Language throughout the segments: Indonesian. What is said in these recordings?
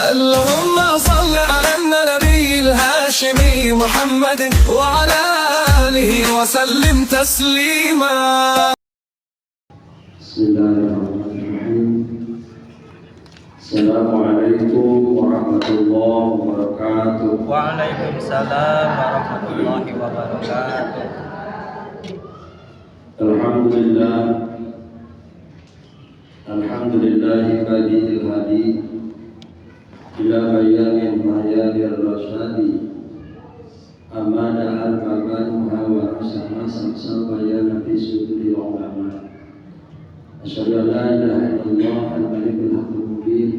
اللهم صل على النبي الهاشمي محمد وعلى آله وسلم تسليما. بسم الله الرحمن الرحيم. السلام عليكم ورحمة الله وبركاته. Waalaikumsalam warahmatullahi wabarakatuh. Alhamdulillah. Alhamdulillahi badil hadi ila bayanin mahyadil rasyadi amana al-maban hawa sama samsal bayana fi suduri ulama. Asyhadu an la ilaha illallah al-malikul haqqul mubin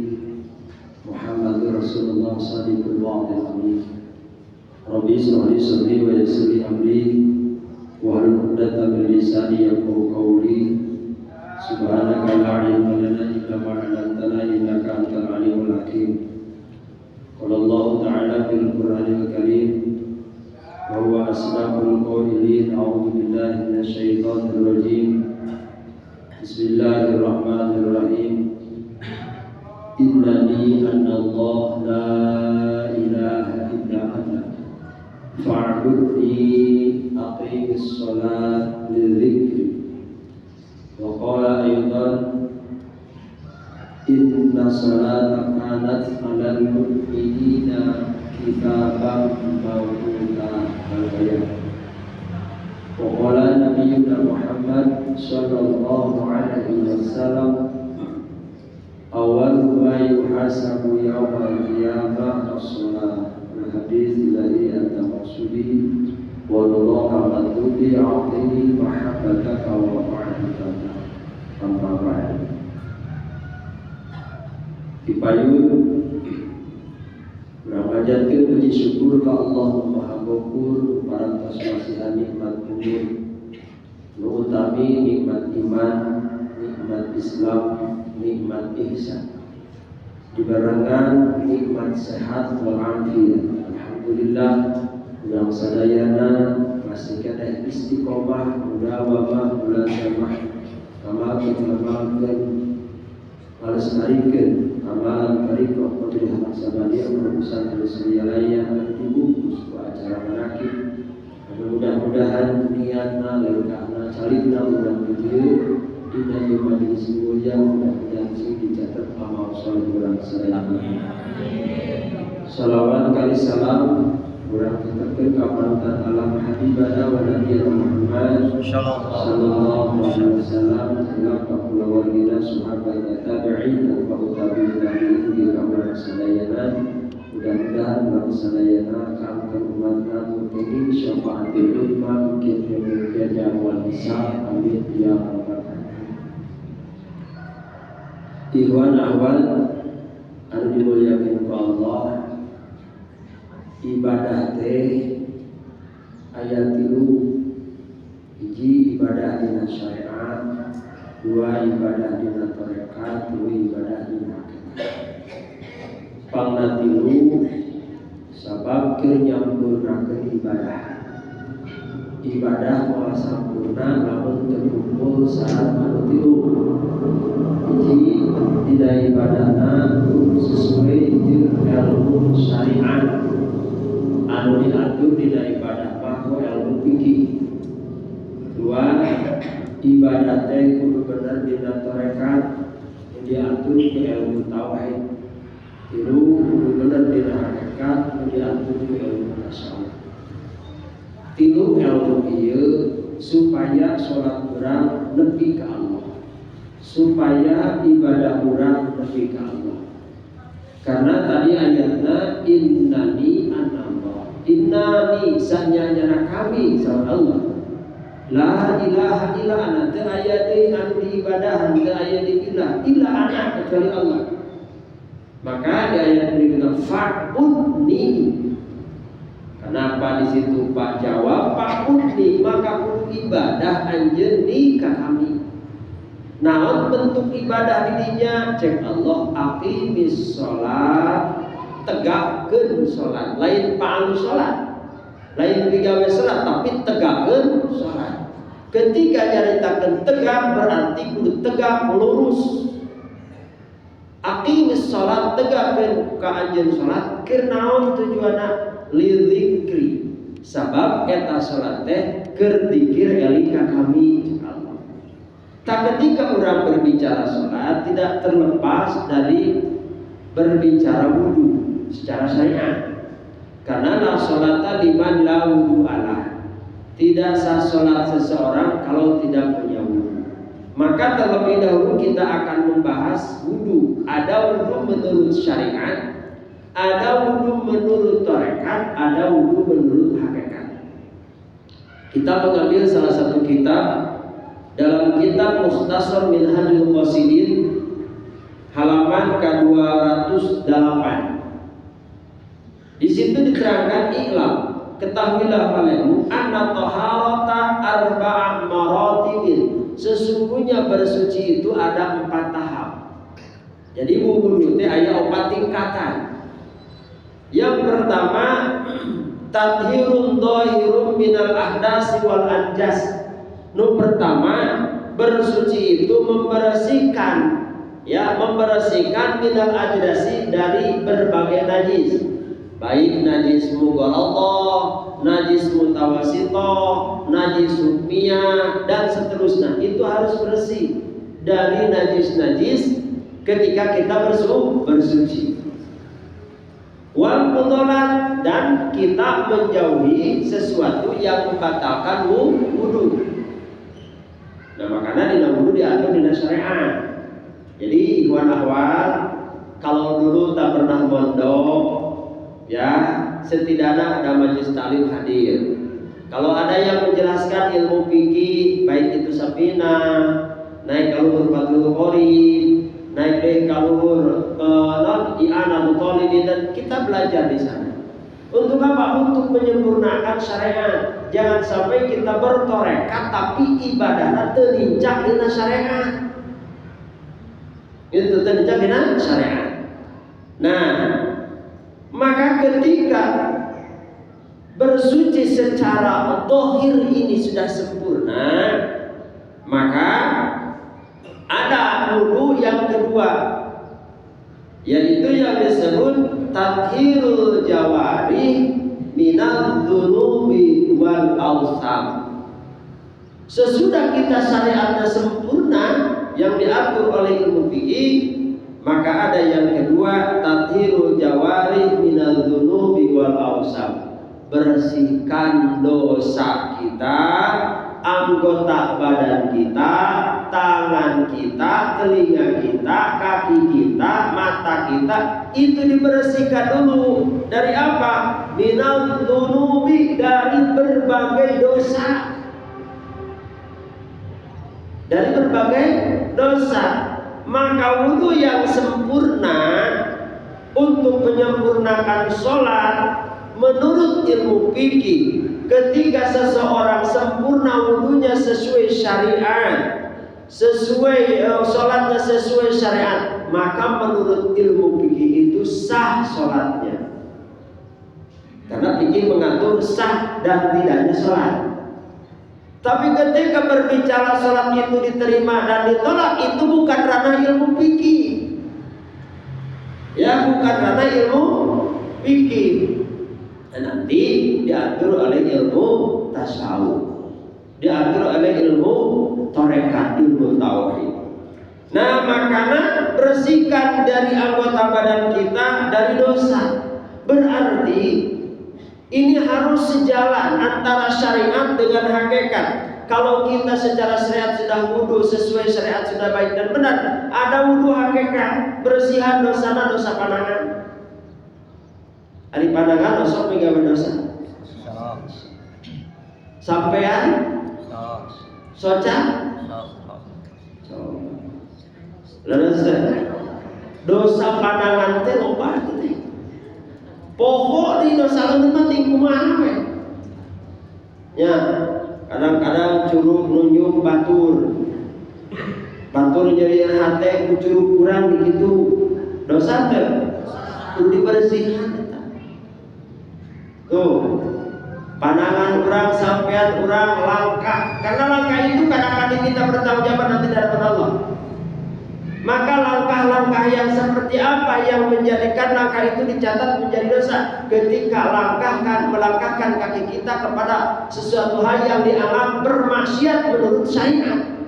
Muhammadur Rasulullah shadiqul wa'dil amin. Rabbi shrah li sadri wa yassir li amri wahlul 'uqdatam min lisani yafqahu qawli. Subhanaka la ilma lana illa ma 'allamtana innaka antal alimul hakim. Qala Allah ta'ala fil Qur'anil Karim wa huwa asdaqul qailin. A'udzu billahi minasy syaithanir rajim. Bismillahirrahmanirrahim. Innani anallah la ilaha illa ana fa'budni aqimis shalat lidzikri. Wa qala aydan inna salata kanat 'alal mu'minina kitaban mawquta al-ayat. Wa qala nabiyyuna Muhammad sallallahu alaihi wasallam awal ma yuhasabu yawmal qiyamah as-shalah. Al-hadits alladhi anta maqsudi wa Allah madudi a'tini mahabbataka wa ma'rifataka. Amma ba'd. Dipayun mengajarkan puji syukur ke Allah Maha Ghaffur parantos wasihan nikmat umur utami nikmat iman, nikmat Islam, nikmat ihsan, dibarengan nikmat sehat wal afiat. Alhamdulillah ulang sadayana masih kada istiqomah mudawamah bulan syawal amal kita amalkan melestarikan amalan barikah pemilihan sabaliah perusahaan Resmi Raya dibungkus ke acara menakib. Mudah-mudahan niatna lengkapna calidna ulang video dina majelis mulia mudah-mudahan sing dicatat amal saleh urang sadaya. Salawat kali salam urang tetepkeun ka panutan alam habibana wa nabiyana Muhammad sallallahu alaihi wasallam ila kula wargina sahabat tabi'in dan tabi'in di kamar sadayana. Mudah-mudahan bangsa sadayana kaangkeun umatna mugi syafaatul ummah mugi firman wal hisab amin ya rabbal alamin. Ikhwan ahwal anu dimuliakeun ku Allah, ibadah teh aya tilu. Hiji ibadah dina syariat, dua ibadah dina tarekat, dua ibadah dina hakikat. Pangna tilu sabab keur nyampurnakeun ibadah. Ibadah moal sampurna lamun teu kumpul syarat anu tilu. Hiji dina ibadahna sesuai jeung ilmu syariat anu diatur dina ibadah mah ilmu fikih. Dua, ibadah teh kudu bener dina tarekat diatur ke ilmu tauhid. Tilu, kudu bener dina hakikat diatur ke ilmu tasawuf. Tilu ilmu ieu supaya salat urang nepi ka Allah, supaya ibadah urang nepi ka Allah. Karena tadi ayatna innani anallah, innani sanyana kami sama Allah. La ilaha illa ana, teu aya deui anu diibadahan, teu aya diilah illa ana kecuali Allah. Maka di ayat berikutnya fa'budni. Kenapa di situ Pak jawab fa'budni, maka kudu ibadah anjeun ni ka kami. Naon bentuk ibadah didinya? Cek Allah aqimis shalat, tegakkeun salat, lain pa'alu salat. Lain pigawe salat tapi tegakkeun salat. Ketika nyaritakeun tegak berarti kudu tegak lurus. Aqimis sholat, tegakkeun ka anjeun sholat. Keur naon tujuanna? Lidzikri, sabab eta sholat teh keur dzikir eling ka kami Allah. Tak ketika orang berbicara sholat tidak terlepas dari berbicara wudu secara syariat. Karena la sholata liman la wudu ala. Tidak sah sholat seseorang kalau tidak punya wudu. Maka terlebih dahulu kita akan membahas wudu. Ada wudu menurut syariat, ada wudu menurut tarekat, ada wudu menurut hakikat. Kita mengambil salah satu kitab dalam kitab Mukhtasar Minhajul Qasidin halaman ke-208. Di situ diterangkan iklam, ketahuilah olehmu anna taharata arba'a maratibin. Sesungguhnya bersuci itu ada 4 tahap. Jadi wudu teh aya 4 tingkatan. Yang pertama tathirun dhahirun minal ahdasi wal anjas. Nu pertama bersuci itu membersihkan, ya, membersihkan minal ajdasi dari berbagai najis, baik najis mughalladhah, najis mutawassithah, najis hukmiyah dan seterusnya. Itu harus bersih dari najis-najis ketika kita bersuci. Wal mudalat, dan kita menjauhi sesuatu yang membatalkan wudu. Nah, makanya di wudu diatur di syariat. Jadi ikhwan akhwat, kalau dulu tak pernah mondok, ya setidaknya ada majelis taklim hadir. Kalau ada yang menjelaskan ilmu fikih, baik itu Safina, naik kaluhur Fathul Qorib, naik deh kaluhur I'anatul Talibin, dan kita belajar di sana. Untuk apa? Untuk menyempurnakan syariat. Jangan sampai kita bertorekat tapi ibadahnya terincak dina syariat. Itu terincak dina syariat. Nah, maka ketika bersuci secara zahir ini sudah sempurna, maka ada wudu yang kedua, yaitu yang disebut tathirul jawari minal dzunubi wal awsam. Sesudah kita syariatnya sempurna yang diatur oleh ilmu fikih, maka ada yang kedua tathirul jawari minal dzunubi wal awsam. Bersihkan dosa kita, anggota badan kita, tangan kita, telinga kita, kaki kita, mata kita, itu dibersihkan dulu. Dari apa? Minal dzunubi, dari berbagai dosa. Dari berbagai dosa. Maka wudu yang sempurna untuk menyempurnakan sholat menurut ilmu fikih, ketika seseorang sempurna wudunya sesuai syariat, sesuai sholatnya sesuai syariat, maka menurut ilmu fikih itu sah sholatnya. Karena fikih mengatur sah dan tidaknya sholat. Tapi ketika berbicara sholat itu diterima dan ditolak, itu bukan ranah ilmu fikih. Ya, bukan ranah ilmu fikih. Dan nanti diatur oleh ilmu tasawuf, diatur oleh ilmu tarekat, ilmu tauhid. Nah, makanya bersihkan dari anggota badan kita dari dosa. Berarti ini harus sejalan antara syariat dengan hakikat. Kalau kita secara syariat sudah wudu sesuai syariat sudah baik dan benar, ada wudu hakikat, bersihan dosa panangan. Ari pandangan osok minggawe dosa. Sampean soca. Leres dosa pandangan teh loba teh. Pokok di dosa leuweung mah ting kumaha we. Ya, kadang-kadang curug nunjuk batur. Batur jadi hate ku curug kurang dikitu. Dosa teh kudu dibersihkan. Tuh, pandangan orang, sampean orang langkah. Karena langkah itu kadang-kadang kita bertanggung jawab nanti di hadapan Allah. Maka langkah-langkah yang seperti apa yang menjadikan langkah itu dicatat menjadi dosa? Ketika melangkahkan kaki kita kepada sesuatu hal yang dianggap bermaksiat menurut syariat.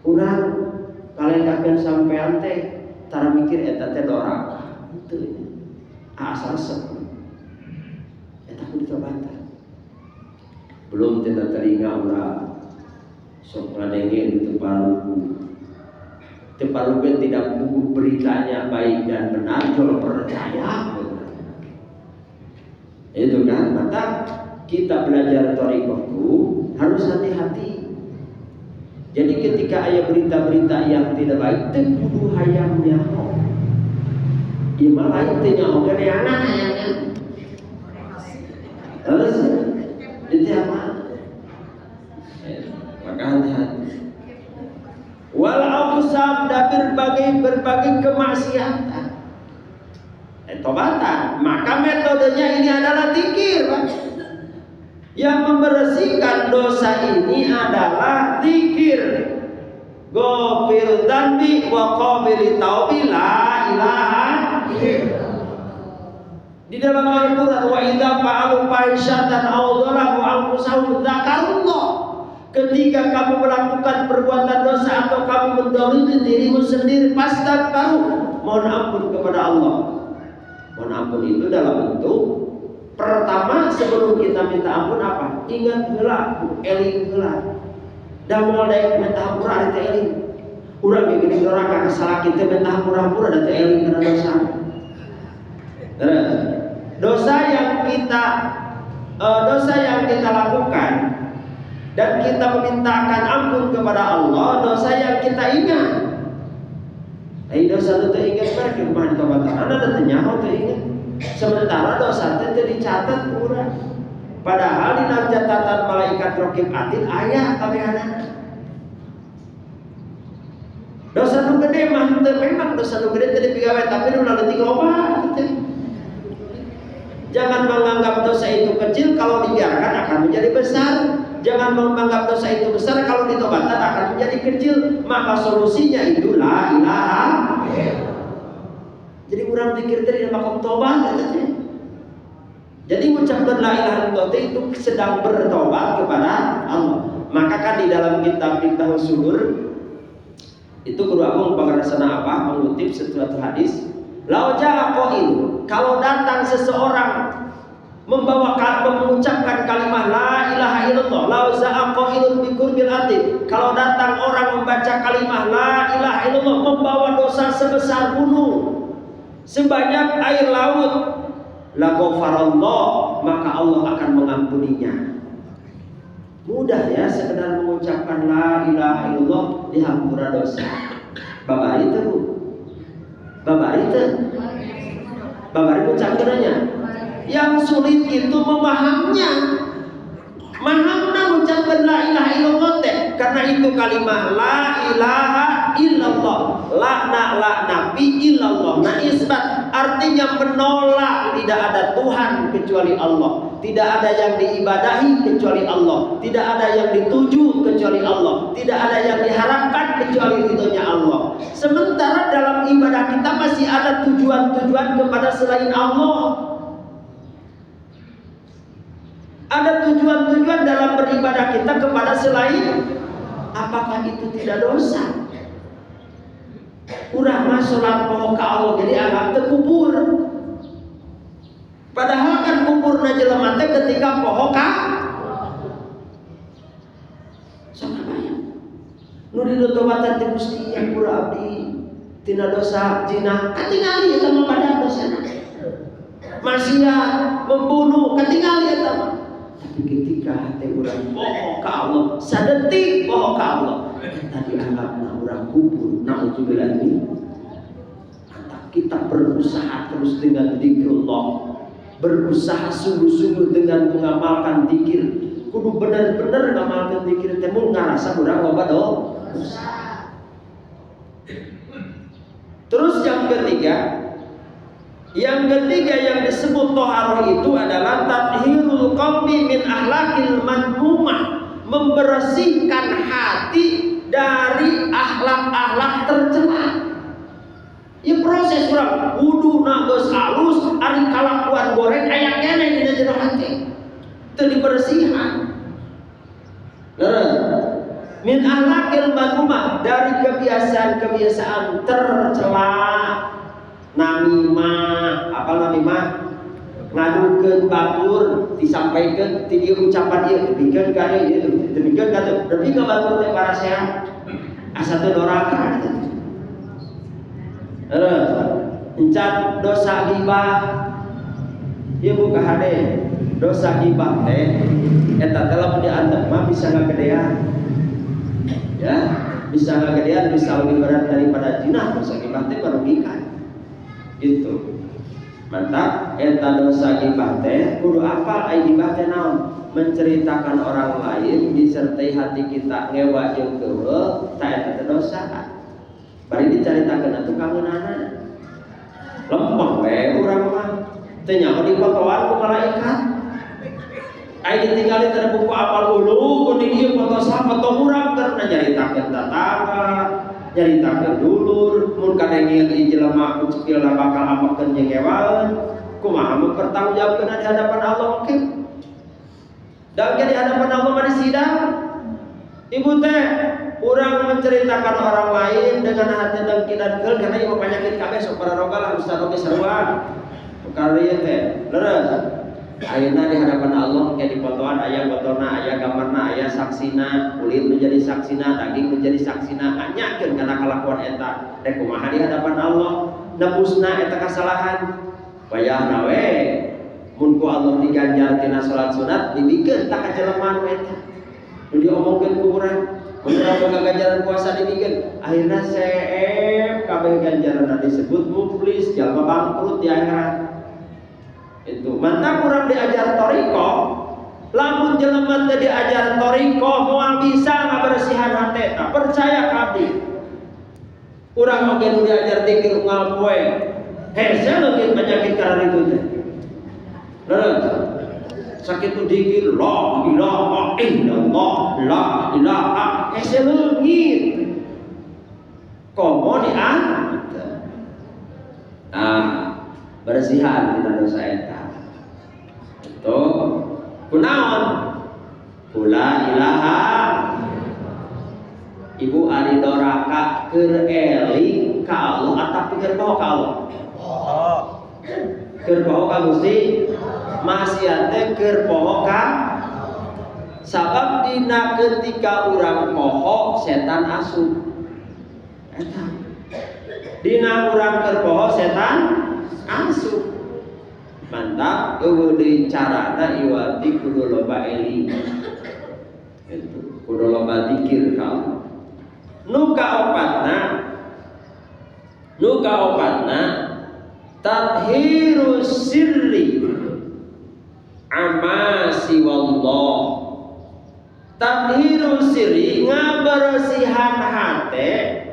Kurang kalian akan sampean teh tara mikir eta teh doraka. Itu asal sebut. Eta kudu ditobatan. Belum tidak teringat ulah sok ngadenge itu palu. Tepalukan tidak buku beritanya baik dan benar, kalau percaya itu kan. Maka kita belajar thariqah itu harus hati-hati. Jadi ketika ada berita-berita yang tidak baik, itu kudu hayang nyaho. Ieu mah lain teh nyaho gadeana hayangnya. Terus itu apa? Maka hati-hati. Wal awsam dan berbagai kemaksiatan. Tobatan. Maka metodenya ini adalah zikir. Yang membersihkan dosa ini adalah zikir. Ghafir dzanbi wa qabil taubi la ilaha illallah. Di dalam Al-Qur'an wa idza fa'alu fahisyatan aw dzalamu anfusahum dzakarullah. Ketika kamu melakukan perbuatan dosa atau kamu mendolimi dirimu sendiri, fastaghfiru, mohon ampun kepada Allah. Mohon ampun itu dalam bentuk pertama, sebelum kita minta ampun apa? Ingat heula, eling heula. Da moal daek minta hampura teh eling. Urang ge geuning doraka kasalah kitu minta hampura-hampura da teh eling karena dosa. Dosa yang kita lakukan dan kita memintakan ampun kepada Allah, dosa yang kita ingat. Dosa itu ingat pergi rumah ditobatan. Anda tenyaho teu ingat. Sementara dosa itu dicatat urang. Padahal di dalam catatan malaikat raqib atid aya kabehanana. Dosa nu gede mah memang dosa nu gede teh dipigawe tapi nu leutik loba teh. Jangan menganggap dosa itu kecil, kalau dibiarkan akan menjadi besar. Jangan menganggap dosa itu besar, kalau ditobatkan akan menjadi kecil. Maka solusinya itu la ilaha. Jadi kurang pikir tadi makom tobat. Jadi mengucapkan la ilaha illallah itu sedang bertobat kepada Allah. Maka kan di dalam kitab Fiqh Ushul itu Guru Agung Pangarasana apa mengutip suatu hadis. Lau ja'a qail, kalau datang seseorang mengucapkan kalimat la ilaha illallah, lau za'a qailun bi qurbil ati, kalau datang orang membaca kalimat la ilaha illallah membawa dosa sebesar gunung, sebanyak air laut, la ghafarallah, maka Allah akan mengampuninya. Mudah ya, sekedar mengucapkan la ilaha illallah dihampura dosa. Babari itu Babari ucapkannya. Yang sulit itu memahaminya. Mahamna mengucapkan la ilaha illallah teh. Karena itu kalimat la ilaha illallah. La nabi illallah. Nah isbat artinya menolak tidak ada Tuhan kecuali Allah. Tidak ada yang diibadahi kecuali Allah. Tidak ada yang dituju kecuali Allah. Tidak ada yang diharapkan kecuali ridhonya Allah. Sementara dalam ibadah kita masih ada tujuan-tujuan kepada selain Allah. Ada tujuan-tujuan dalam beribadah kita kepada selain. Apakah itu tidak dosa? Urang mah salat poho ka Allah jadi anggap teu kubur. Padahal kan kuburna jelema teh ketika poho ka sakabaya. Nu ditobatan ti Gusti yang pura abdi tina dosa zina katingali eta mah pada dosana. Maksiat, membunuh katingali eta mah. Tapi ketika hati urang poho ka Allah, sadetik poho ka Allah, eta dianggapna urang kubur. Nauzubillah ini. Kita berusaha terus dengan zikrullah, berusaha sungguh-sungguh dengan mengamalkan zikir. Kudu benar-benar ngamalkan zikir teh mun ngarasa urang loba dosa. Terus yang ketiga yang disebut thaharah itu adalah tathhirul qalbi min akhlaqil madmumah, membersihkan hati dari akhlak-akhlak tercela. Ya proses urang wudu na geus alus ari kalakuan goreng aya keneh dina jero hati. Teu dibersihan. Min akhlaqil madmumah, dari kebiasaan-kebiasaan tercela. Namimah, apa namimah? Ngadukeun batur disampaikan ti dieu ucapan ieu dipikeun ka ieu dipikeun ka teu nepi ka batur teh para sehat asa teu doraka gitu. Encan dosa ghibah ieu buka hade dosa ghibah teh eta teh lamun diantep mah bisa ngagedean ya bisa ngagedean bisa lebih berat daripada zina. Dosa ghibah teh merugikan gitu. Mantap, eta dosa ghibah teh kudu apal ai ghibah teh naon? Menceritakan orang lain disertai hati kita ngewa jeung keul, tah eta teh dosa. Bari dicaritakeun atuh kageunana. Lempeng we urang mah. Teu nyaho dipotoan ku malaikat. Ai ditinggali teh buku apal ulu, kuning ieu foto saha foto urang keur nyaritakeun tatangga. Nyaritakeun dulur mun kadengieun ieu jelema kucikilna bakal apakeun jeung ewaeun kumaha mempertanggungjawabkeun di hadapan Allah oke. Da di hadapan Allah mah disidang. Ibu teh urang menceritakan orang lain dengan hati dengki dan keul karena ieu penyakit kabeh sok pararoga lah ustaz oge sarua. Perkara ieu teh leres. Ayeuna di hadapan Allah kayak dipotoan aya fotona, aya gambarna, aya saksina, kulit menjadi saksina, daging menjadi saksina, anyakeun kana kalakuan eta. Rek kumaha di hadapan Allah nebusna eta kasalahan. Wayahna we mun ku Allah diganjar tina salat sunat dibikeun tak kajelema nu eta. Nu diomongkeun ku urang, mun urang boga ganjaran puasa dibikeun, akhirna seep kabeh ganjaranna disebut muflis, jalma bangkrut di akhirat. Itu mantap kurang diajar toriko, lamun jelema teh diajar toriko moal bisa ngabersihan hate ta percaya kabeh. Urang oge nu diajar zikir unggal poe hese leuwih penyakit karena itu teh. Leres sakit tu zikir la ilaha illallah la ilaha hese leungit komo dian bersihan dina dosa eta. Itu kunaon? Kula ilaha ibu ari doraka keur eling ka Allah atapi keur poho ka Allah? Keur poho ka Gusti, maksiat teh keur poho ka sabab dina ketika urang poho setan asup. Eta. Dina urang keur poho setan asup. Mantap, eueuh deui carana iwati kudu loba eling. Itu kudu loba zikir ka Allah. Nu kaopatna tathhirus sirri amasi wallah. Tathhirus sirri ngabersihan hate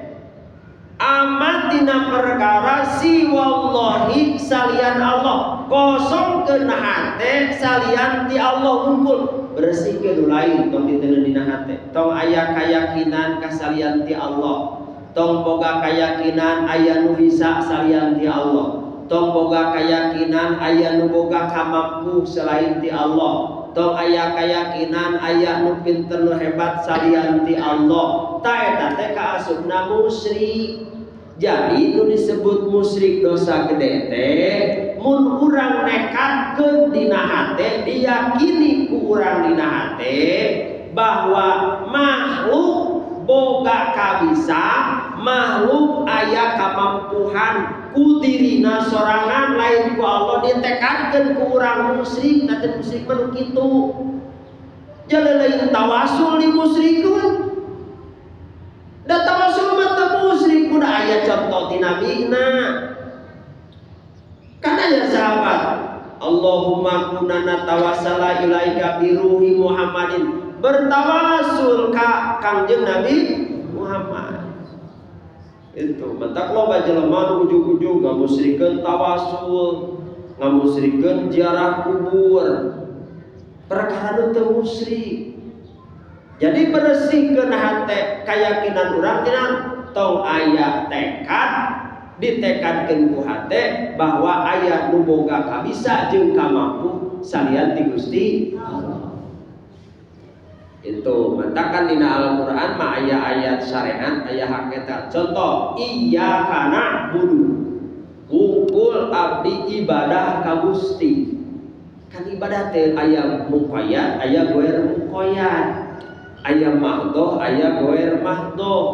amatina perkara si wallahi salian Allah, kosongkeun hate salian ti Allah unggul. Bersihkeun lain tong diteuneun dina hate, tong aya kayakinan kasalian ti Allah, tong boga kayakinan aya nu bisa salian ti Allah, tong boga kayakinan aya nu boga kamampu selain ti Allah, tong aya kayakinan aya nu pinter nu hebat salian ti Allah. Ta eta teh kaasupna musyrik. Jadi nu disebut musyrik dosa gede teh mun urang nekatkeun dina hate, diyakini ku urang dina hate bahwa makhluk boga kabisa, makhluk aya kamampuhan ku dirina sorangan lain ku Allah, ditekadkeun ku urang musyrik. Tah musyrik mah kitu. Jaleleun tawasul di musyrikun. Da tawasul mah teu musyrik, kudu aya contoh ti nabina. Kana ya sahabat, Allahumma kunana tawassala ilaika bi ruhi Muhammadin. Bertawasul ka Kangjeng Nabi Muhammad. Itu mentak loba jelema nu ujug-ujug ngamusyrikeun tawasul, ngamusyrikeun ziarah kubur. Perkara nu teu musyrik. Jadi bersihkeun hate keyakinan urang tina tong aya tekad ditekadkeun ku hate bahwa aya nu boga kabisa jeung kamampu salian ti Gusti Allah. Itu mentakan dina Al-Qur'an mah aya ayat syariat, aya hakikat. Contoh, iyyaka na'budu. Wungkul abdi ibadah ka Gusti. Kan ibadah teh aya muqayyad, aya goer muqayyad. Aya mahdoh, aya goer mahdoh.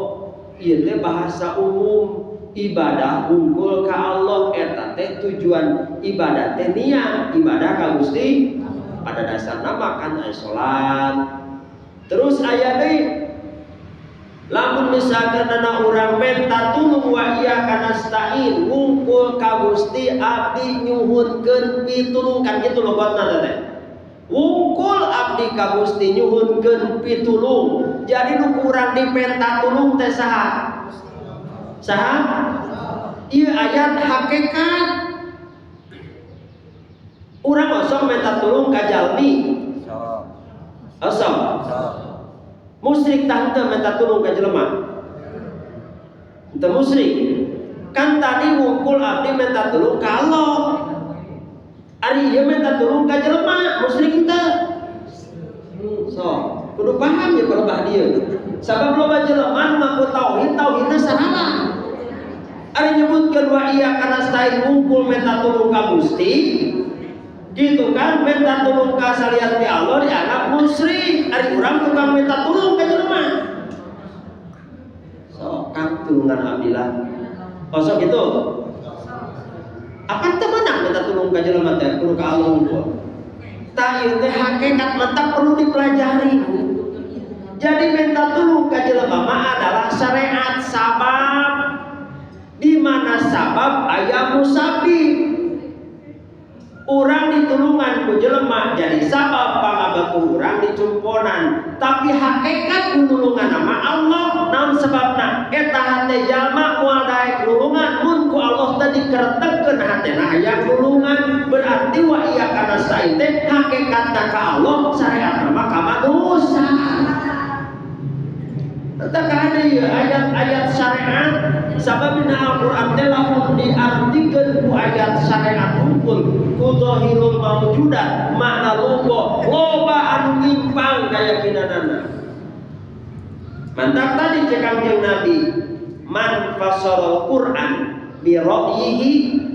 Ieu teh bahasa umum. Ibadah wungkul ka Allah eta teh tujuan ibadah teh niat ibadah ka Gusti. Pada dasarna makan aya salat. Terus aya deui lamun misalkan anak urang minta tulung wa iyyaka nasta'in ngumpul ka Gusti abdi nyuhunkeun pitulung kan kitu lobotna teh. Wungkul abdi ka Gusti nyuhunkeun pitulung. Jadi nu urang dipenta tulung teh saha? Saha? Ieu ayat hakikat. Urang osong minta tulung ka jalmi. Osong. Musyrik tah teu minta tulung ka jelema. Teu musyrik. Kan tadi wungkul abdi minta tulung ka Allah. Ari ieu minta tulung ka jelema, musyrik teu. So, kudu paham ya pelebah dieu. Sabab loba jelema nu ngaku tauhid, tauhidna salah. Ari nyebutkeun wa iyyaka nasta'in wungkul minta tulung ka Gusti. Gitu kan, minta tulung ka salian ti Allah dianggap musyrik. Ari urang tukang minta tulung ka jelema. So, kang tulungan abdilah. Oh, so gitu. Akan teu meunang minta tulung ka jelema teh, kudu ka Allah unggul. Tah ieu teh hakikat mantap perlu dipelajari. Jadi minta tulung ka jelema mah adalah syariat sabab. Di mana sabab aya musabib. Urang ditulungan ku jelema jadi sabab pangabatu urang dicumponan, tapi hakikat nulungan nama Allah. Naon sebabna? Eta hate jalma moal daek nulungan mun ku Allah teh dikeretegkeun hatena aya nulungan. Berarti wa iyyaka nasta'in teh hakikatna ka Allah, syariatna mah ka manusia. Tetap ada ya ayat-ayat syariat sababina Al-Qur'an teh lamun diartikeun ku ayat syariat hukum kudzahirul mawjudat makna loba anu nyimpang kayakinanana. Mantap tadi cek Kangjeng Nabi man fasal Qur'an bi ra'yihi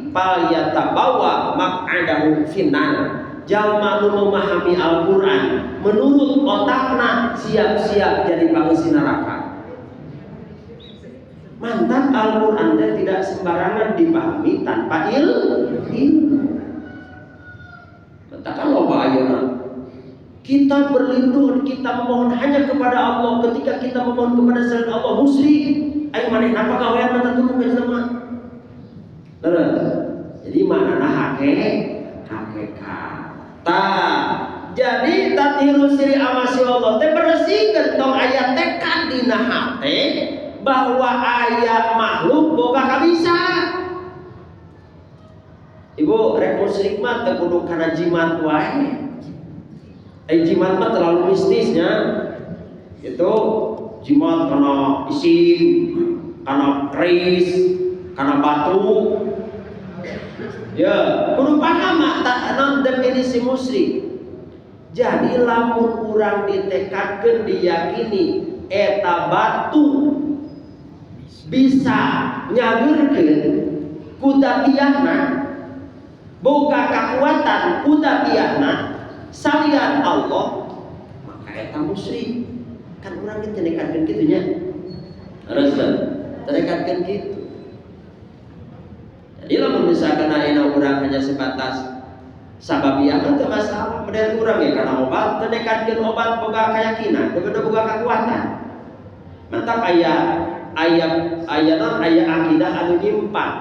fal yatabawa maq'adahu finnar. Jalma nu memahami Al-Qur'an menurut otakna siap-siap jadi pangisi neraka. Mantap, Al-Qur'an tidak sembarangan dipahami tanpa ilmu. Katakan loba ayeuna kita berlindung, kita memohon hanya kepada Allah. Ketika kita memohon kepada selain Allah musyrik. Ayo manehna apa gawean minta tulung ka jelema. Jadi maknana hakikat. Jadi tatiru siri amasi Allah teh bersihkeun tong aya tekad dina hate bahwa aya makhluk boga kabisa. Ibu rek musyrik mah teu kudu kana jimat wae. Jimat mah terlalu mistisnya. Itu jimat kana isim, kana keris, kana batu. Ya, kudu paham non definisi musyrik. Jadi lamun urang ditekadkeun diyakini eta batu bisa nyageurkeun ku tatiahna, boga kakuatan ku tatiahna salian Allah, maka eta musyrik. Kan urang ditekadkeun kitu nya. Harusna tekadkeun kitu. Jadi lamun misalkan ayeuna urang hanya sebatas sababiah teu masalah, model urang ya karena obat, teu nekadkeun obat boga keyakinan, teu boga kekuatan. Mantap aya akidah anu nyimpang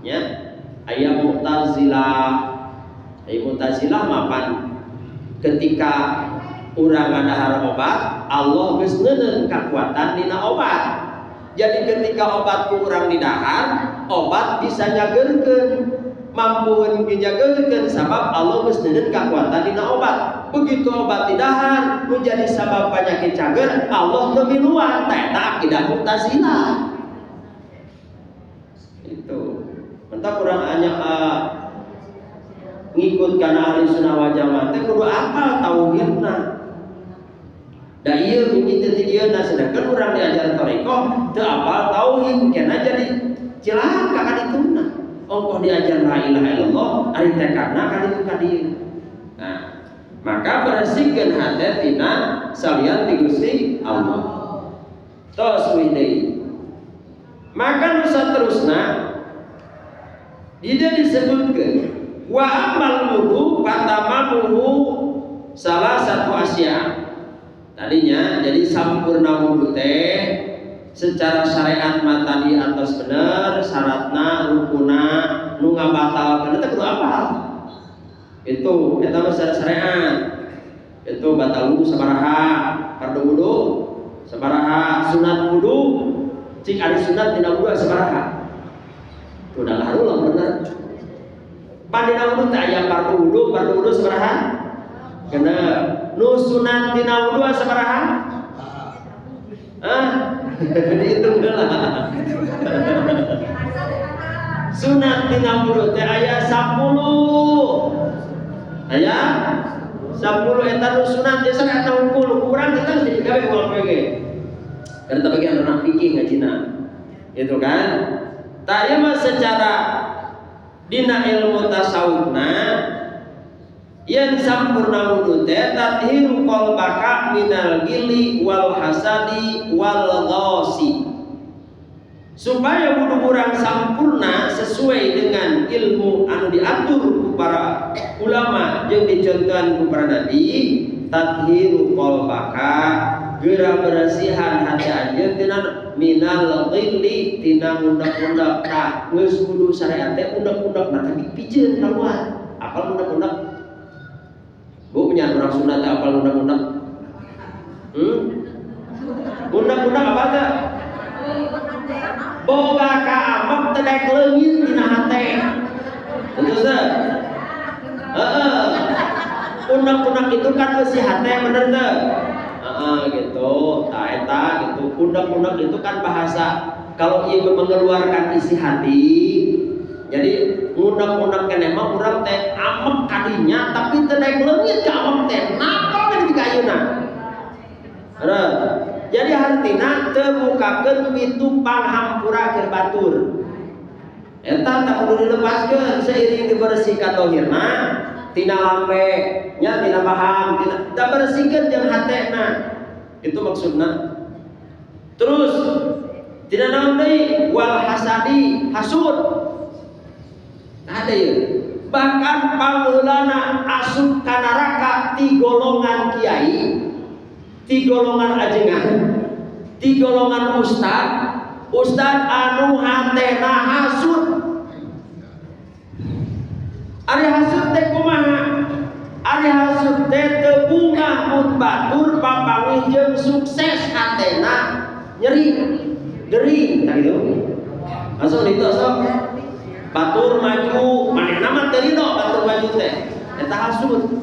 nya. Aya Mu'tazilah. Aya Mu'tazilah mapan ketika urang ngadahar obat, Allah geus neuneun kekuatan dina obat. Jadi ketika obat ku urang didahar, obat bisa nyageurkeun. mampuan ngejageun sabab Allah geus neudeun kakuatan dina obat. Begitu obat didahar nu jadi sabab penyakit cager, Allah teu miluan, tah eta akidah Mu'tazilah. Itu. Mentah kurang banyak ngikut kana ahli sunnah wal jamaah teh kudu apal tauhidna. Da ieu mimiti ti dieuna sedangkan urang diajar tarekoh teu apal tauhid, kena jadi cilaka ka dituna. Ongkoh diajar la ilaha illallah ari tekadna ka ditu ka dieu. Nah, maka bersihkeun hate tina salian ti Gusti Allah. Tos deui. Maka nu saterusna dia disebutkan wa amal wudu patamamuhu salah satu asya. Tadinya jadi sampurna wudu teh secara syariat mata di atas bener syaratna rukuna nu ngabatalkeun teh kudu apal. Itu eta mah secara syariat. Itu batal wudu sabaraha, fardu wudu sabaraha, sunat wudu cik ari sunat dina wudu sabaraha. Udah harulah bener. Padina wudu teh aya fardu wudu sabaraha? Genep. Nu sunat dina wudu sabaraha? Dihitung heula. Sunat dina wudu teh aya 10. Aya 10 eta nu sunat biasa eta hungkul kurang kita mesti digawe uang PG. Karena ta bagian renang fikih ngajina. Itu kan? Tah ieu mah secara dina ilmu tasawufna yen sampurna wudu teh tathiru qalbaka minal gili wal hasadi wal ghasi. Supaya wudu urang sampurna sesuai dengan ilmu anu diatur ku para ulama jeung dicontohan ku para nabi, tathiru qalbaka geura berasihan hati anjeun tina minal ghilli tina undak-undak. Tah geus wudu syariat teh undak-undak na tapi pijeun kaluar. Apal undak-undak? Bu punya orang sunat teh apal undak-undak? Undak-undak apa teh? Boga ka amak teh daek leungit dina hate. Terus teh? Undak-undak itu kan isi hate bener teh? Gitu, tak eta gitu. Undak-undak itu kan bahasa kalau ia mengeluarkan isi hati. Jadi undak-undak keneh mah urang teh amek kadinya tapi teu daek leungit ka amek teh. Napa di kayuna? Jadi hartina teu mukakeun pitu panghampura keur batur. Eta tak perlu dilepaskeun seiring dibersihkan dohirna tina lambe nya tina paham tina da bersihkeun jeung hatena. Itu maksudna. Terus tina naon deui wal hasadi hasud. Ada ya. Bahkan pangeulana asup ka neraka ti golongan kiai, ti golongan ajengan, ti golongan ustad anu hatena hasud. Ari hasud teh kumaha? Ari hasud teh teu bungah mun batur papangih jeung sukses hatena nyeri, gering tah kitu. Masuk ditu sok. Batur maju, manehna mah teu ridho batur maju teh. Eta hasud.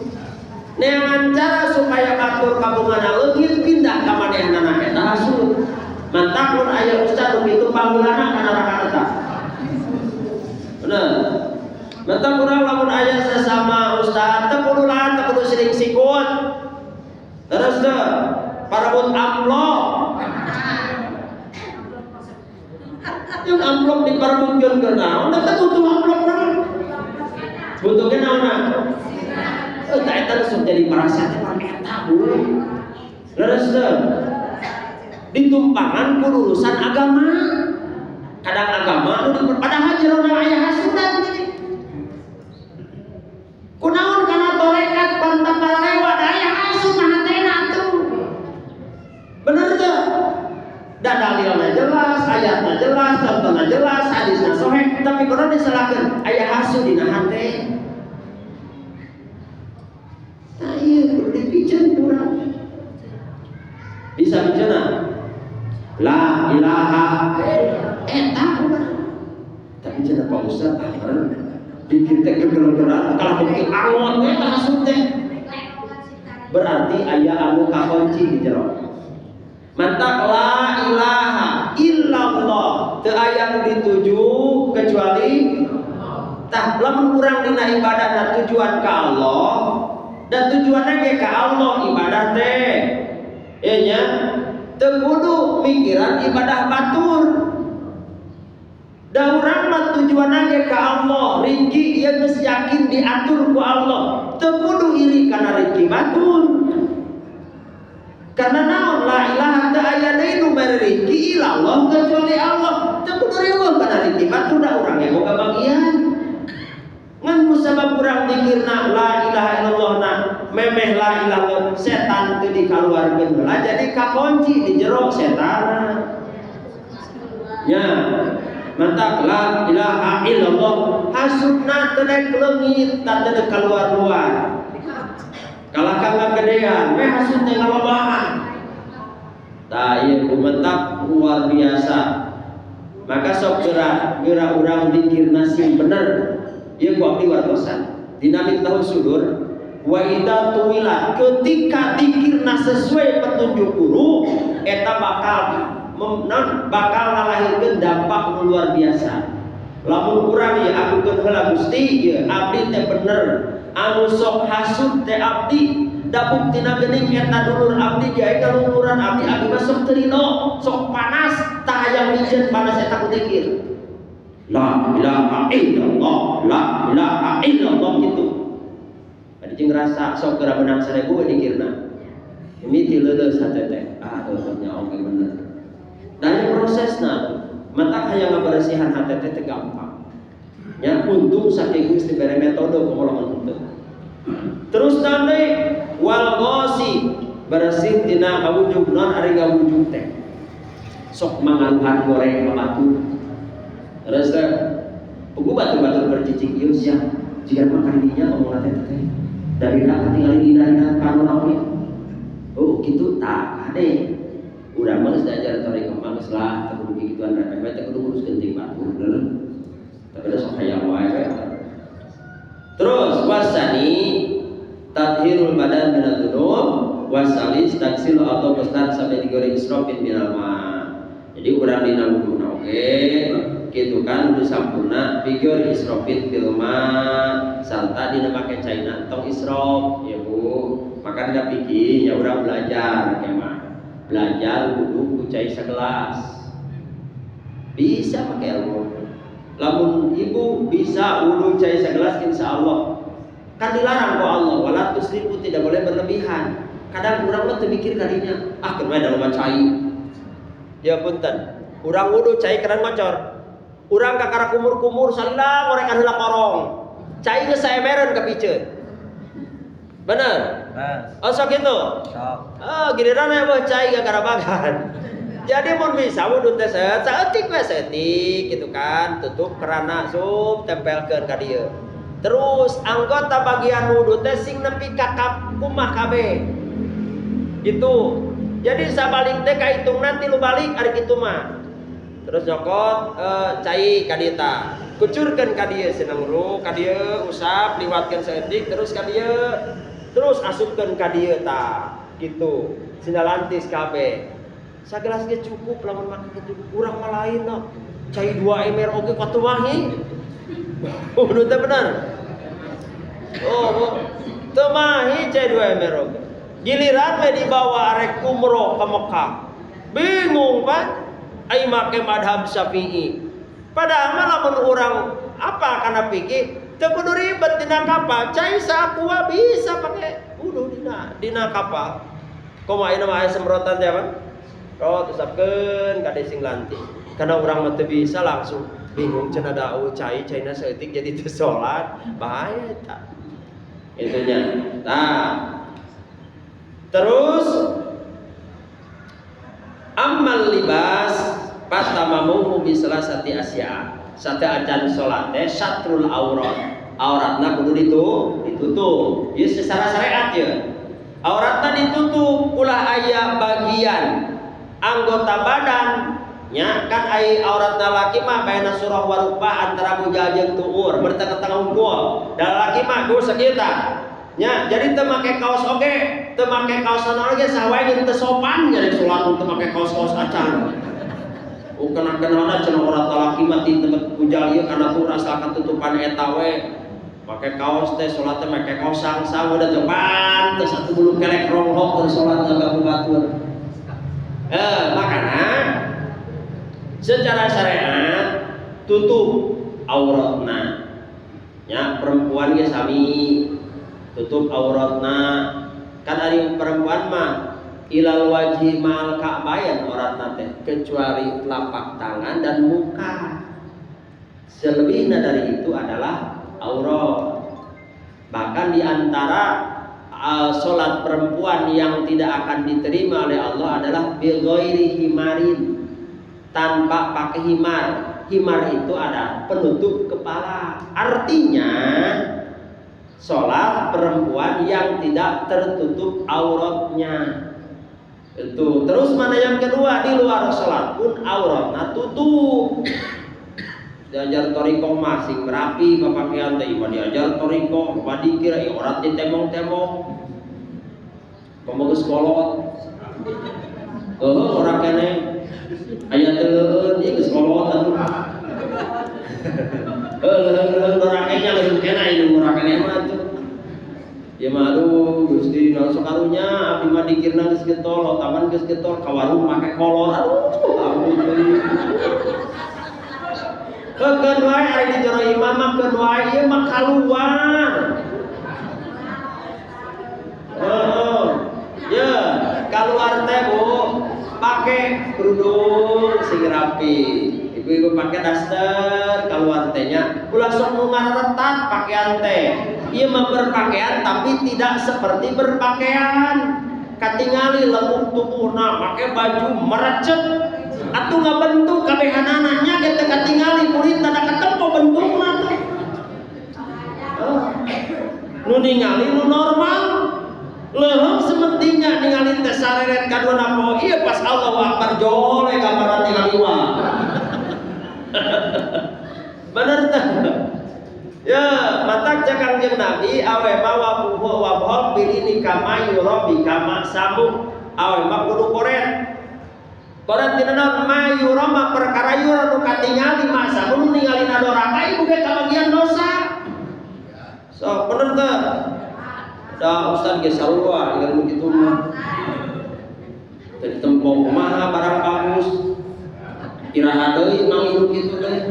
Neangan cara supaya batur kabungana leungit pindah ka manehna eta hasud. Mantap mun aya ustad nu kitu panggulana ka neraka eta. Bener. Mantap urang lamun aya sesama ustad teu kudu lahan teu kudu sering sikut. Terus teh parebut amplop. Yang amplop diperbutkeun ke naon? Eta butuh amplop naon? Butuh ke naon? Eta eta sok jadi parasat teh eta Bu. Leres teh. Ditumpangan ku urusan agama. Kadang agama nu padahal jerona aya hasudan teh. Kunaon kana torekat pantang lewat aya hasud mah hatena atuh. Bener teh? Da dalilna jelas, ayatna jelas, contohna jelas, hadisna sahih, tapi kudu disalahkeun aya hasud dina hate. Tah ieu kudu dipijeun urang. Bisa bicara la ilaha eta urang. Tapi cenah Pak Ustaz bener. Dikir teh geger-gegeran kalau beki angon we tah hasud teh. Berarti aya anu kakunci di jero. Mantap la ilaha illallah teu aya nu dituju kecuali tah lamun urang dina ibadah tujuan ka Allah dan tujuanna ge ka Allah ibadah teh ya nya teu kudu mikiran ibadah batur da urang mah tujuanna ge ka Allah rizki ieu geus yakin diatur ku Allah teu kudu iri kana rizki batur. Karena naon la ilaha teu aya deui nu mere rizki ilallah kecuali Allah. Teu kudu riweuh kana rizki batur da urang ge boga bagian. Ngan musabab urang dikirna la ilaha illallah na memeh la ilaha illallah setan teu dikaluarkeun heula jadi kakunci di jero setan. Ya. Mantap la ilaha illallah hasudna teu daek leungit da teu kaluar-luar. Kalah kangga gedean, meh hasud teh ngalobahan. Tah ieu mantap luar biasa. Maka sok geura urang dikirna sing bener. Ieu ku abdi wartosan. Dina mitahun sudur wa idza tuwilat ketika dikirna sesuai petunjuk guru eta bakal ngalahirkeun dampak nu luar biasa. Lamun urang ieu agukeun heula Gusti ieu abdi teh bener. Anu sok hasud teh abdi da buktina geuning eta dulur abdi jae kaluluran abdi mah sok teu ridho sok panas tah hayang mijeun panas eta ku zikir la ilaha illallah la ilaha illallah gitu adi jeung rasa sok geura menang 1000 dikirna mimiti leuleus hate teh nya oge bener dari prosesna matak hayang ngabaresihan hate teh gampang nya untung saking Gusti bere metode pengolahan henteu. Terus nanti wal ghosi bersih tina awujud non ari ngawujud teh. Sok mangaluhan goreng batu. Terus teh ugu batu-batu bercicing ieu sia jiga makan dinya ngomong teh teh. Dari dak tinggal di dina kanu naon. Oh kitu tah kade. Urang mah geus diajar tori kemang geus lah teu kudu kituan repeh teh kudu ngurus genting batu. Tapi ada sok hayang wae. Terus wasani tathirul badan minal dzunub wasalis taksil atau besar sampai digoreng isrofin minal ma. Jadi urang dina wuduna oge kitu kan udah sampurna figure isrofin fil ma sarta dina make caina tong isrof ya Bu. Maka dina pikir ya urang belajar kemah. Belajar wudu ku cai segelas. Bisa pakai ilmu. Lamun ibu bisa wudu cai segelas insyaallah kan dilarang kok Allah wala tusrifu tidak boleh berlebihan. Kadang urang mah teu mikir kadinya keur bae da loba cai. Ya punten, urang wudu cai keran ngocor. Urang kakara kumur-kumur salila ngorekan heula korong. Cai geus saemereun kapikeun. Bener? Oh sok gitu. Sok. Oh giliran aya cai kakara bagan. Jadi mun bisa wudu teh saeutik we saeutik gitu kan, tutup kerana sup tempelkeun ka dieu. Terus anggota bagian wudu teh sing nepi ka kumah kabeh. Gitu. Jadi sabalik teh kahitungna tilu balik ari kitu mah. Terus nyokot cai ka dieu tah. Kucurkeun ka dieu sinanguru ka dieu usap liwatkeun saeutik terus ka dieu. Terus asupkeun ka dieu tah. Gitu. Sinalantis kabeh. Sagelas ge cukup lamun make kitu urang mah lain no. Cai 2 ember oge katu wahi. Udah teh bener. Oh, teu mahi cai 2 ember oge. Giliran we dibawa arek umroh ke Mekah. Bingung Pak. Ai make madhab Syafi'i. Padahal mah lamun urang apa kana pikir teu kudu ribet dina kapal. Cai saakua bisa pake wudu dina kapal. Komo ayeuna mah aya semprotan teh apa? Oh, tusapkeun ka sing lantik. Karena urang mah teu bisa langsung bingung cenah dau caina saeutik jadi teu salat, bahaya eta. Itunya. Nah. Terus amal libas patamamuhu bi salasati asya. Sate acan salat teh satrul aurat. Auratna kudu ditutup. Ieu secara syariat ya. Auratna ditutup ulah aya bagian anggota badan nya kan ai aurat laki mah baina surah warupa antara bujal jeung tuur bertengah-tengah unggul da laki mah dur sakitar nya jadi teu make kaos oge teu make kaos naon ge sawae jeung teu sopan jadi salat teu make kaos-kaos acan kenal-kenalna cenah aurat laki mah ti tempat bujal ieu kana tuur asal katutupan eta we make kaos teh salat teh make kaos sangsang udah teu pantes atuh bulu kelek ronghok keur salat gabung batur makana secara syariat tutup auratna ya perempuan ge sami tutup auratna kan ari perempuan mah ilal wajhi mal ka'bayan auratna teh kecuali telapak tangan dan muka selebihnya dari itu adalah aurat bahkan diantara sholat perempuan yang tidak akan diterima oleh Allah adalah bi ghairi himarin tanpa pakai himar. Himar itu ada penutup kepala. Artinya sholat perempuan yang tidak tertutup auratnya. Itu. Terus mana yang kedua di luar sholat pun auratnya tutup. Diajar toriko masing merapi pakaian teh iman diajar toriko apa dikira orang di temong-temong. Pembagus kolot. Orang kene aya teuleun ieu geus kolot atuh. Leuheung orang kene leuheung kene ieu orang kene mah atuh. Ya mah aduh Gusti naon sok karunya abdi mah dikirna geus getol, taman geus getol ka warung make kolor. Aduh ampun. Keun wae ari di jero imam mah keun wae ieu mah kaluar. Ya, keluar teh Bu, pakai kerudung sing rapi. Ibu-ibu pakai daster keluar tehnya. Ulah sok nu ngaretat pakaian teh. Ieu mah berpakaian tapi tidak seperti berpakaian. Katingali lembut tubuhna, pakai baju merecet. Atuh ngabentuk kabehanana nya ge teu katingali murid tanda katempo bentukna teh. Nu ningali nu normal. Leuheung semestinya ningali teh sareret kaduna poe ieu pas Allahu Akbar jole gambaran ningali wae. Bener teh. Ya, matak cakang jeung Nabi awe bawa buhu wa bahol bilini kama yurabi kama sabuk awe mah kudu koret. Koret tina naon ma yurama perkara yura nu katingali mah sabun ningali nadoraka ieu ge kabagian dosa. So, bener teh. Da Ustaz ge sarua ilmu kitu mah. Jadi tempo kumaha barang bagus. Iraha deui mang ilmu kitu teh.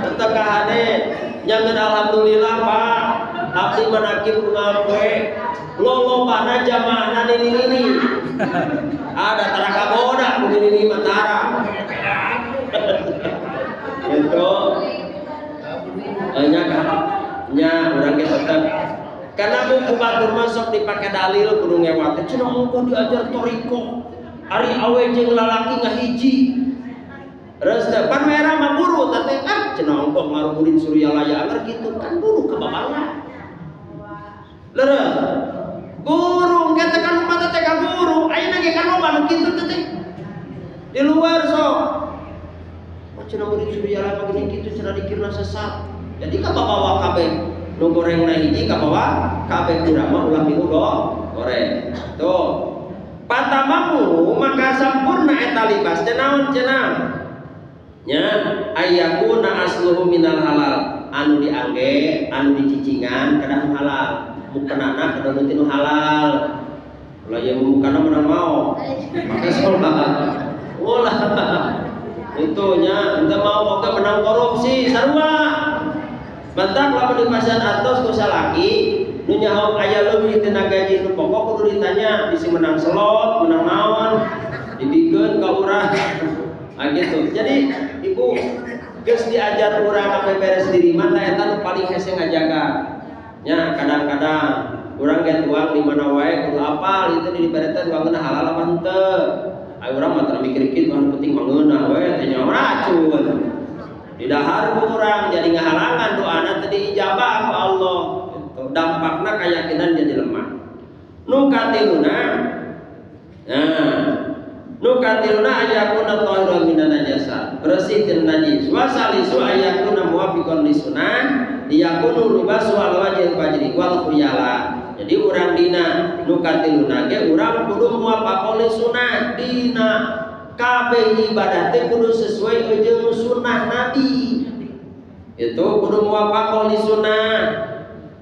Eta kahade nyangeun alhamdulillah Pak. Abdi menakib bunga poe. Lolobana jamaahna nini-nini. Ada taraka boda nini-nini matara. Itu nya urang ge tetep karena buku batur masuk dipake dalil kudu ngewat teh cenah engko diajar toriko ari awe jeung lalaki ngahiji terus teh pan merah mah buru teh cenah engko ngarukurin suryalaya anger kitu kan buru ka babala leureuh guru engke teh kan umat teh ka guru ayeuna ge kan loba nu kitu teh di luar sok cenah murid suryalaya begini kitu cenah dikirna sesat. Jadi kabawa kabeh nu goreng na hiji kabawa kabeh urang mah ulah minggu goreng. Tuh. Patamamu maka sampurna eta libas teh naon cenah? Nya ayyakuna asluhu minal halal anu diangge anu dicicingan kada halal. Mukenana kada nu halal. Ulah ye mukana menang mau. Maka salat. Ulah. Itunya ente mau oke menang korupsi sarua. Bentar lamun di pasar atos ku salaki nu nyaho aya leuwih tina gaji nu pokok kudu ditanya bisi menang selot, menang naon, dibikeun ka urang. Ah gitu. Jadi ibu geus diajar urang sampai beres diri mah tah eta nu paling hese ngajaga. Nya kadang-kadang urang ge tuang di mana wae kudu apal itu di berita tuangeuna halal apa henteu. Ai urang mah teu mikir-mikir anu penting mangeunah we teh nyawa racun. Di dahar kurang jadi ngahalangan doana teh diijabah ku Allah. Dampakna keyakinan jadi lemah. Nu katiluna Nah, nukatiluna ayakuna tahiran minan najasa, bersih dari najis. Wasalisu ayakuna muwafiqan lisunah, yakunu libasu ala wajhil fajri wal khuyala. Jadi urang dina nukatiluna ge urang kudu muwafaqan lisunah dina kabeh ibadah teh kudu sesuai jeung sunnah Nabi. Itu kudu muwafaqan lisunah,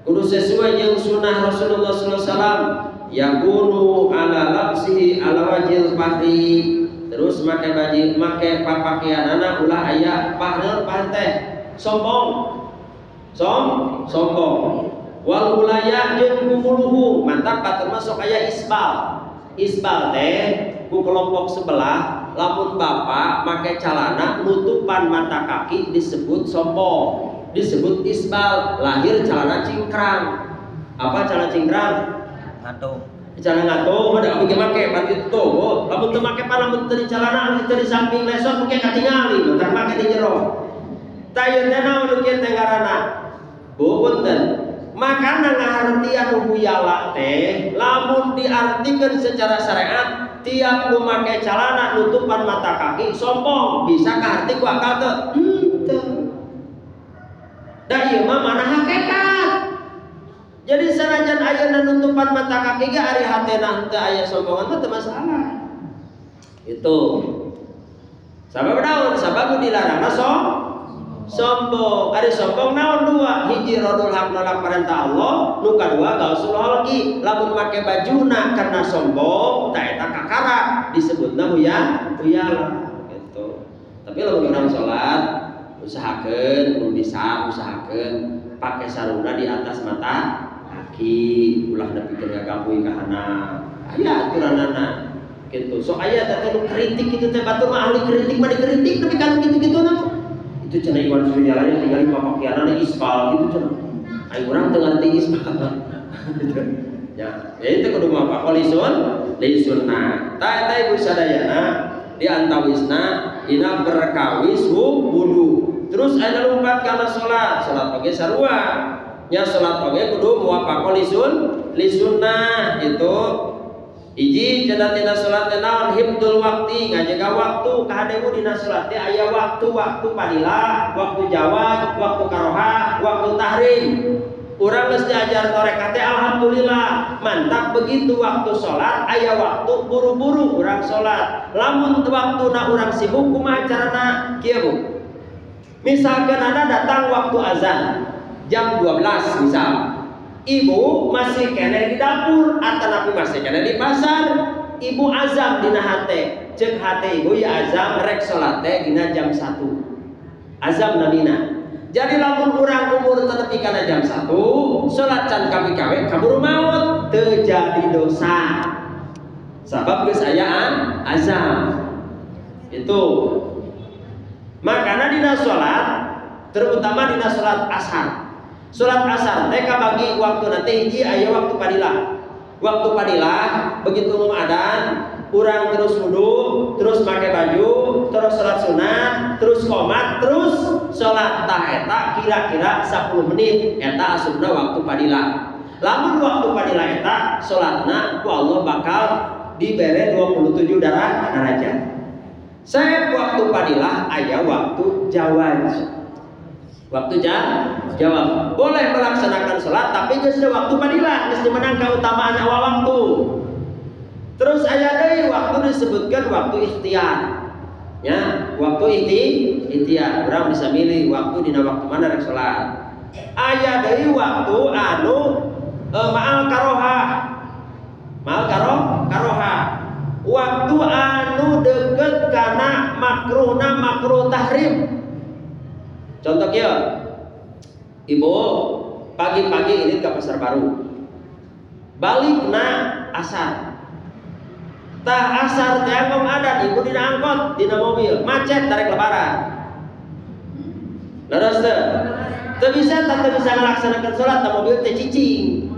kudu sesuai jeung sunnah Rasulullah sallallahu alaihi wasallam. Yakunu ala labsihi ala wajhil fahri, terus make baju make pakaianana ulah aya pahreur teh sombong sombong wal ulaya jeung kumuluhu mantap termasuk aya isbal teh ku kelompok sebelah lamun bapak make calana nutupan mata kaki disebut sombong, disebut isbal. Lahir calana cingkrang. Apa calana cingkrang? Ngatung. Calana ngatung ada abdi make pati tuh. Lamun teu make lamun teu di calana anu teu di samping lesot mungkin katingali, bentar make di jero. Tayeu teh naon kieu teh ngaranna? Punten. Makana ngahartian huyala teh lamun diartikeun secara syariat tiap nu make calana nutupan mata kaki sombong, bisa kaharti ku akal teu? Henteu. Da ieu mah mana hakikat. Jadi sanajan ayeuna nutupan mata kaki ge ari hatena teu aya sombongan mah teu masalah. Itu. Sabab naon? Sabab dilarangna sombong. Ari sombong naon dua? Hiji radul haq nolak perintah Allah, nu kadua gausul halqi. Lamun make bajuna karena sombong, tah eta kakara disebutna huyala gitu. Tapi lamun urang salat usahakeun mun bisa usahakeun pakai sarungna di atas mata ulah nepikeun gagambui ka hana aya aturanana gitu. So aya teh kritik kitu teh batur mah ahli kritik mah dikritik tapi kalau gitu-gitu nah itu cenah Iwan Suryalaya tinggal papakianana isbal gitu cenah ai urang teu ngarti isbal ya itu kudu mah lisunna ta eta ibu sadayana di antawisna dina berkawis wudu. Terus aya lumpat kana salat oge sarua nya salat oge kudu muwafaqah lisunah itu. Hiji cenah tina salat teh naon hibdul waqti, ngajaga waktu kahadewu dina salat teh aya waktu padila, waktu jawab, waktu karohah, waktu tahrim. Urang geus diajar tarekat teh alhamdulillah mantap begitu waktu salat aya waktu buru-buru urang salat. Lamun waktuna urang sibuk kumaha carana kieu Bu? Misalkan Anda datang waktu azan jam 12 misal, ibu masih kene di dapur atanapi masih kene di pasar, ibu azam dina hate cek hate ibu ya azam rek salat teh dina jam 1 azam namina. Jadi lamun urang umur tenepi kana jam 1 salat can kawi-kawi kabur maut teu jadi dosa sabab geus aya azam itu. Makana dina salat terutama dina salat asar. Salat asar teh kabagi waktu nanti hiji aya waktu padilah. Waktu padilah begitu adzan, urang terus wudu, terus pakai baju, terus salat sunat, terus qomat, terus salat tah eta kira-kira 10 menit eta asupna waktu padilah. Lamun waktu padilah eta salatna ku Allah bakal dibere 27 derajat. Saya waktu padilah aya waktu jawab. Waktu jawab boleh melaksanakan sholat tapi geus waktu padilah geus dimenang keutamaan awal waktu. Terus aya deui waktu disebutkan waktu ikhtiar. Ya, waktu ikhtiar. Urang bisa milih waktu dina waktu mana rek sholat. Aya deui waktu anu ma'al karohah. Ma'al karohah. Waktu anu deket kana makruhna makruh tahrim. Contoh kieu, ibu pagi-pagi ini ke pasar baru, balikna asar, tah asar teh ngom adat ibu dina angkot, dina mobil, macet tarik lebaran, leres teu bisa ngelaksanakan sholat, tah mobil teh cicing,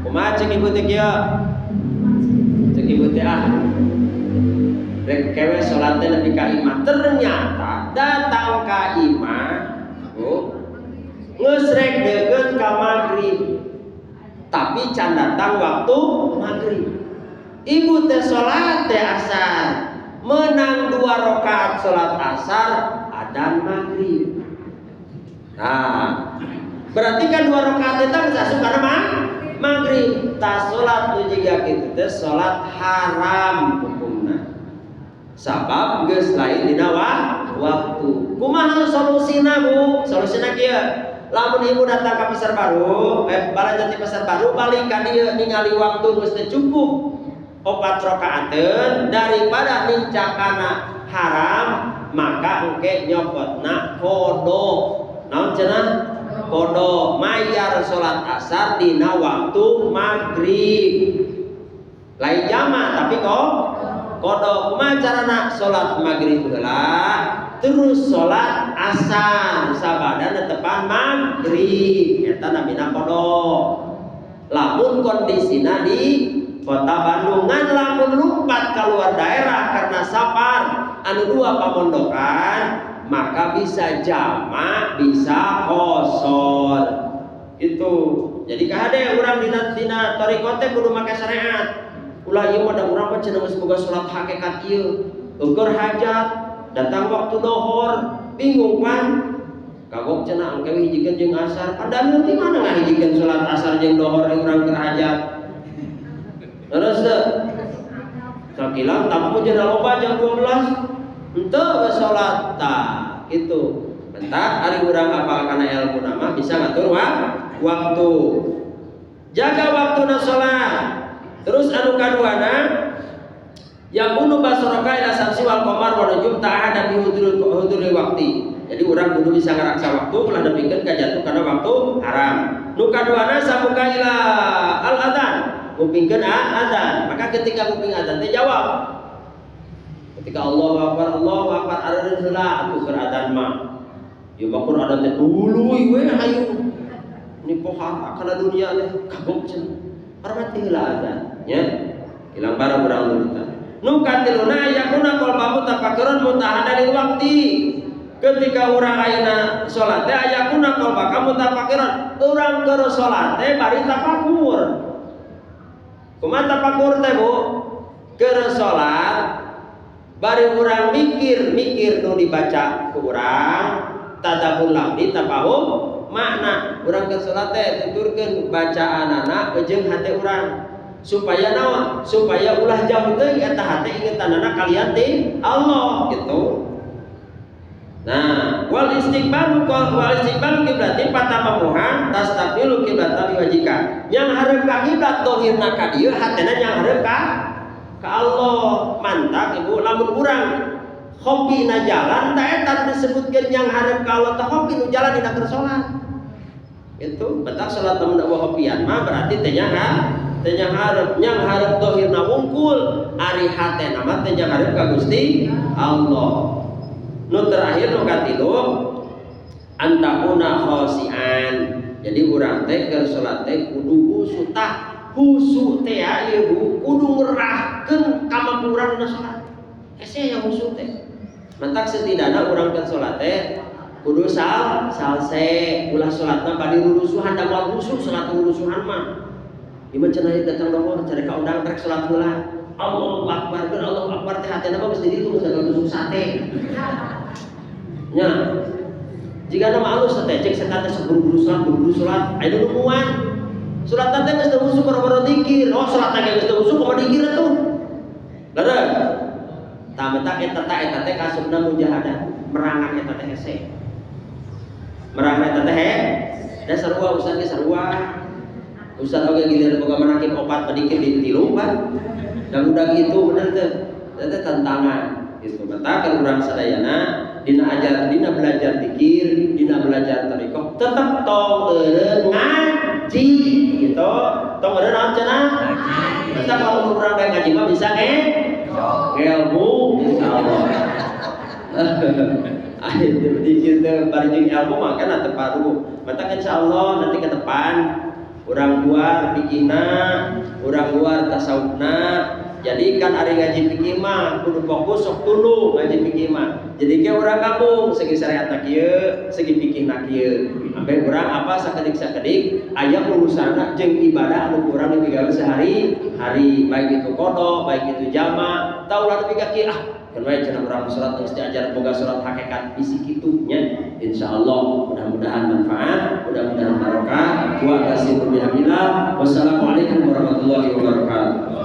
kumaha cek ibu teh kieu, cek ibu teh rek kewe sholat teh nepi ka imah, ternyata datang ka imah geus rek deukeut ka magrib tapi can datang waktu magrib ibu teh salat teh asar, menang 2 rakaat salat asar, adzan maghrib. Nah, berarti kan 2 rakaat eta geus asup kana maghrib. Tas salat nu jiga kitu teh salat haram hukumna. Sabab geus lain dina waktu. Kumaha solusina Bu? Solusina kieu. Lamun ibu datang ke pasar baru, balanja di pasar baru, balik ka dieu ningali waktu geus teu cukup 4 rakaateun daripada nincakana haram, maka engke nyopotna kodok. Naon cenah? Kodok mayar salat asar dina waktu maghrib. Lain jama tapi kok kodok. Kumaha carana salat maghrib heula, terus salat asar sabada netepan maghrib. Eta namina kodok. Lamun kondisina di Kota Bandung, ngan lamun lumpat keluar daerah karena safar anu 2 pamondokan, maka bisa jamak, bisa qosor. Itu. Jadi kahade urang dina thariqah teh kudu make syariat. Ulah ieu mah da urang mah cenah geus boga salat hakikat ieu. Eukeur hajat, datang waktu dohor, bingung pan. Kagok cenah engke hijikeun jeung asar. Padahal teh mana ngahijikeun salat asar jeung dohor urang keur hajat. Terus sakilang tamu jeung loba jam 12 henteu salat tah kitu. Bentar ari urang apal kana ilmu nama bisa ngatur waktu. Jaga waktuna salat. Terus anu kaduana yakunu basaraka ila samsi wal qamar wa nujum ta'ada bi huduri waqti. Jadi urang kudu bisa ngaraksa waktu ulah nepikeun ka jatuh kana waktu haram. Nu kaduana sabuka ila al adzan. Kupingkeun adzan, maka ketika kuping adzan teh jawab. Ketika Allahu Akbar areun heula atuh keur adzan mah. Ieu mah Qur'an teh tuluy we hayu. Ini pohon kana dunia teh kagok cenah. Hormati heula adzan, nya. Ilang barang urang lulutan. Nu katiluna yakuna qalbamu tafakkurun mutahadan lil waqti. Ketika urang ayeuna salat teh yakuna qalbaka mutafakkiran. Urang keur salat teh bari tafakur. Kumaha tafakur teh Bu? Keur salat bari urang mikir nu dibaca ku urang, tadabbur lafzi tafahum makna. Urang keur salat teh tuturkeun bacaanana jeung hate urang. Supaya naon? Supaya ulah jauh teuing eta hate ingetanana kalian ti Allah gitu. Nah, wal istiqbalu kiblati patamamuhan tastaqbilu kiblata biwajika. Yang hareup ka kiblat dohirna ka dieu, hatena yang hareup ka Allah. Mantap Ibu, lamun urang hopina jalan ta eta disebutkeun yang hareup ka Allah teh hopi nu jalan dina keur salat. Itu betak salat mun eueuh hopian mah berarti teh nya hareup yang hareup dohirna wungkul, ari hatena mah teh nya hareup ka Gusti Allah. Nu terakhir nu katilu antakuna khosian. Jadi urang teh keur salat teh kudu husu tah. Husu teh ieu Bu kudu ngerahkeun kamampuran dina salat. Hese yang husu teh. Mantak setidakna urang keur salat teh kudu salse. Ulah salatna badi rurusuhan da moal husu salat rurusuhan mah. Ieu mah cenah datang dohor cari ka undang rek salat heula. Allahu Akbar, Allahu Akbar teh hatena mah geus di ditu geus tusuk sate. Nya, jika nama alus teh cek setan teh buru-buru salat, aya nu muan. Salat teh geus teu usuk boro-boro dikir. Oh, salat teh geus teu usuk kumaha dikir atuh. Lareun. Tah mentak eta teh kasubna mujahadah, merangan eta teh hese. Merangan eta teh da sarua ustaz ge sarua. Ustaz oge gilir boga menakib opat padikir di tilu kan. Dan udah gitu bener teh. Eta tantangan. Gitu. Mata kan urang sadayana dina belajar zikir, dina belajar thariqah tetep tong eureun ngaji gitu. Tong eureun naon cenah? Ngaji. Bisa kalau urang bae ngaji mah bisa ilmu insyaallah. Ayo zikir teh bari jeung ilmu mah kan teu paru. Mata insyaallah nanti ke depan urang luar bikina, urang luar tasawufna Jadi kan ari ngaji fikih mah kudu fokus sok tulu ngaji fikih mah. Jadi ke urang kampung segi syariat kieu, segi fikih kieu. Sampai urang apa sakedik-sakedik aya urusana jeung ibadah anu urang dipigawe sehari-hari, baik itu qada, baik itu jama. Tau lah nepi ka kieu kan wae cenah urang salat geus diajar boga salat hakikat bisi kitu nya. Insyaallah mudah-mudahan manfaat, mudah-mudahan barokah. Wa tasimu bihamdillah. Wassalamualaikum warahmatullahi wabarakatuh.